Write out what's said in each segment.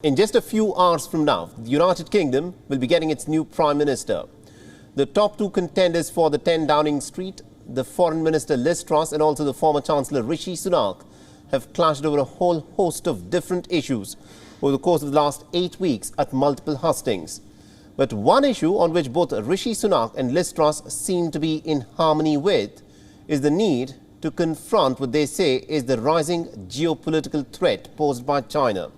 In just a few hours from now, the United Kingdom will be getting its new Prime Minister. The top two contenders for the 10 Downing Street, the Foreign Minister Liz Truss and also the former Chancellor Rishi Sunak, have clashed over a whole host of different issues over the course of the last 8 weeks at multiple hustings. But one issue on which both Rishi Sunak and Liz Truss seem to be in harmony with is the need to confront what they say is the rising geopolitical threat posed by China.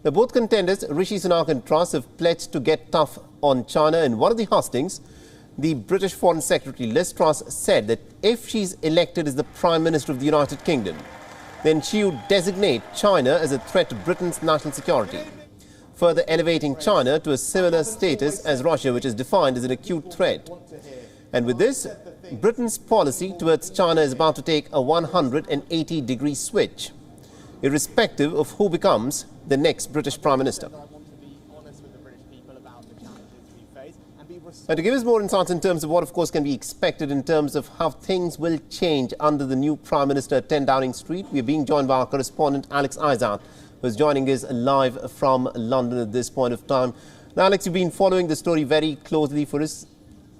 Now, both contenders, Rishi Sunak and Truss, have pledged to get tough on China. In one of the hustings, the British Foreign Secretary Liz Truss said that if she's elected as the Prime Minister of the United Kingdom, then she would designate China as a threat to Britain's national security, further elevating China to a similar status as Russia, which is defined as an acute threat. And with this, Britain's policy towards China is about to take a 180-degree switch, irrespective of who becomes the next British Prime Minister. And to give us more insights in terms of what, of course, can be expected in terms of how things will change under the new Prime Minister at 10 Downing Street, we are being joined by our correspondent Alex Iszatt, who is joining us live from London at this point of time. Now, Alex, you've been following the story very closely for us.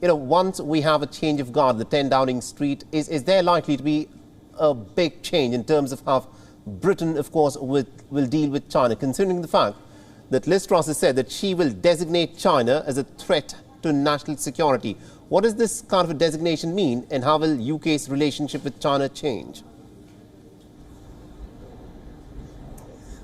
You know, once we have a change of guard at 10 Downing Street, is there likely to be a big change in terms of how Britain, of course, will deal with China, considering the fact that Liz Truss has said that she will designate China as a threat to national security? What does this kind of a designation mean, and how will UK's relationship with China change?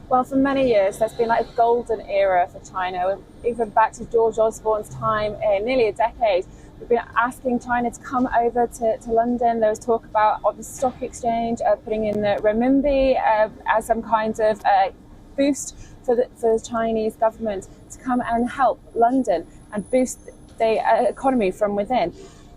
Well, for many years, there's been like a golden era for China, even back to George Osborne's time, nearly a decade. We've been asking China to come over to London. There was talk about on the stock exchange putting in the renminbi as some kind of boost for the Chinese government to come and help London and boost the economy from within.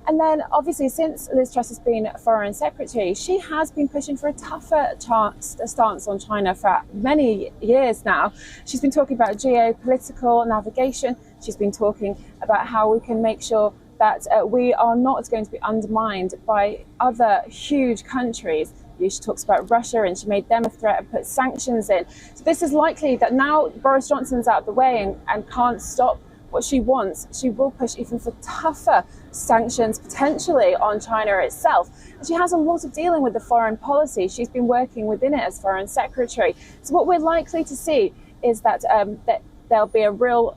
And then, obviously, since Liz Truss has been Foreign Secretary, she has been pushing for a tougher stance on China for many years now. She's been talking about geopolitical navigation. She's been talking about how we can make sure that we are not going to be undermined by other huge countries. She talks about Russia, and she made them a threat and put sanctions in. So this is likely that now Boris Johnson's out of the way and can't stop what she wants. She will push even for tougher sanctions, potentially on China itself. And she has a lot of dealing with the foreign policy. She's been working within it as Foreign Secretary. So what we're likely to see is that that there'll be a real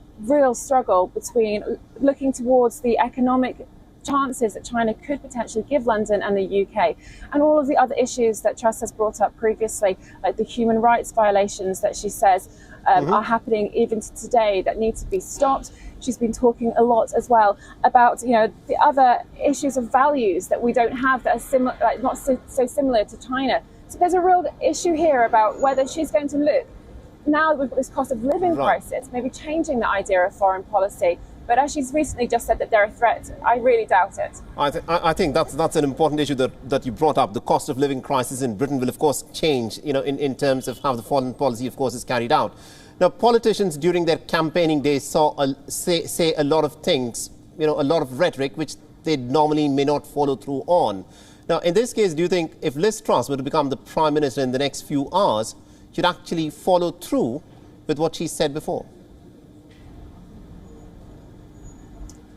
struggle between looking towards the economic chances that China could potentially give London and the UK, and all of the other issues that Truss has brought up previously, like the human rights violations that she says are happening even to today that need to be stopped. She's been talking a lot as well about, you know, the other issues of values that we don't have that are similar, like not so similar to China. So there's a real issue here about whether she's going to look, now that we've got this cost of living crisis, maybe changing the idea of foreign policy. But as she's recently just said that they're a threat, I really doubt it. I think that's an important issue that you brought up. The cost of living crisis in Britain will, of course, change, you know, in terms of how the foreign policy, of course, is carried out. Now, politicians during their campaigning days say a lot of things, you know, a lot of rhetoric, which they normally may not follow through on. Now, in this case, do you think if Liz Truss were to become the Prime Minister in the next few hours, she'd actually follow through with what she said before?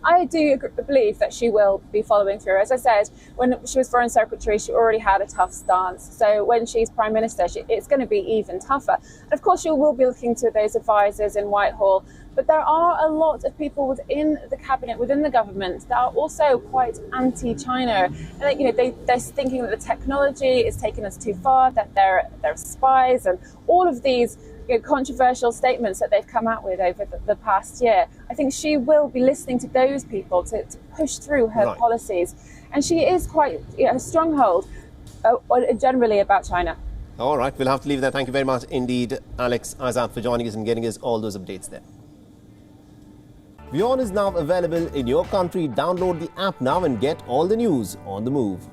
I do believe that she will be following through. As I said, when she was Foreign Secretary, she already had a tough stance. So when she's Prime Minister, it's going to be even tougher. And of course, she will be looking to those advisors in Whitehall. But there are a lot of people within the cabinet, within the government, that are also quite anti-China. And you know, they're thinking that the technology is taking us too far, that they're spies, and all of these controversial statements that they've come out with over the past year. I think she will be listening to those people to push through her policies. And she is quite a stronghold generally about China. All right, we'll have to leave there. Thank you very much indeed, Alex Iszatt, for joining us and getting us all those updates there. WION is now available in your country. Download the app now and get all the news on the move.